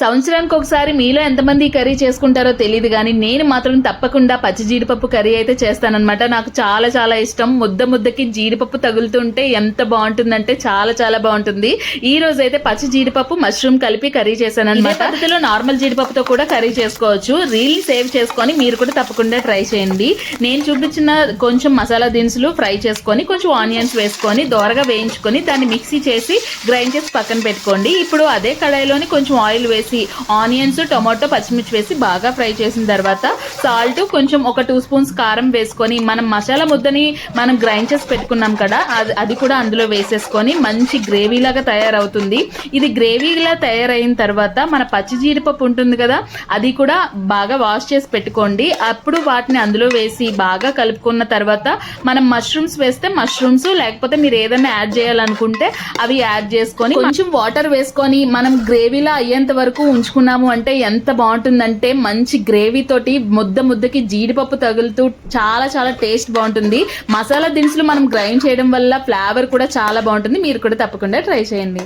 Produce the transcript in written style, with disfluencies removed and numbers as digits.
సంవత్సరానికి ఒకసారి మీలో ఎంతమంది ఈ కర్రీ చేసుకుంటారో తెలియదు కానీ నేను మాత్రం తప్పకుండా పచ్చి జీడిపప్పు కర్రీ అయితే చేస్తానన్నమాట. నాకు చాలా చాలా ఇష్టం. ముద్దకి జీడిపప్పు తగులుతుంటే ఎంత బాగుంటుందంటే చాలా చాలా బాగుంటుంది. ఈ రోజు అయితే పచ్చి జీడిపప్పు మష్రూమ్ కలిపి కర్రీ చేశానన్నమాట. పద్ధతిలో నార్మల్ జీడిపప్పుతో కూడా కర్రీ చేసుకోవచ్చు. రీల్ సేవ్ చేసుకొని మీరు కూడా తప్పకుండా ట్రై చేయండి. నేను చూపించిన కొంచెం మసాలా దినుసులు ఫ్రై చేసుకొని కొంచెం ఆనియన్స్ వేసుకొని దోరగా వేయించుకొని దాన్ని మిక్సీ చేసి గ్రైండ్ చేసి పక్కన పెట్టుకోండి. ఇప్పుడు అదే కడాయిలోని కొంచెం ఆయిల్ వేసి ఆనియన్స్, టొమాటో, పచ్చిమిర్చి వేసి బాగా ఫ్రై చేసిన తర్వాత సాల్ట్, కొంచెం ఒక 2 స్పూన్స్ కారం వేసుకొని మనం మసాలా ముద్దని మనం గ్రైండ్ చేసి పెట్టుకున్నాం కదా అది కూడా అందులో వేసేసుకొని మంచి గ్రేవీ లాగా తయారవుతుంది. ఇది గ్రేవీలా తయారైన తర్వాత మన పచ్చి జీడిపప్పు ఉంటుంది కదా అది కూడా బాగా వాష్ చేసి పెట్టుకోండి. అప్పుడు వాటిని అందులో వేసి బాగా కలుపుకున్న తర్వాత మనం మష్రూమ్స్ వేస్తే మష్రూమ్స్, లేకపోతే మీరు ఏదైనా యాడ్ చేయాలనుకుంటే అవి యాడ్ చేసుకొని కొంచెం వాటర్ వేసుకొని మనం గ్రేవీలా అయ్యేంత వరకు ఉంచుకున్నాము అంటే ఎంత బాగుంటుందంటే మంచి గ్రేవీ తోటి ముద్దకి జీడిపప్పు తగులుతూ చాలా చాలా టేస్ట్ బాగుంటుంది. మసాలా దినుసులు మనం గ్రైండ్ చేయడం వల్ల ఫ్లేవర్ కూడా చాలా బాగుంటుంది. మీరు కూడా తప్పకుండా ట్రై చేయండి.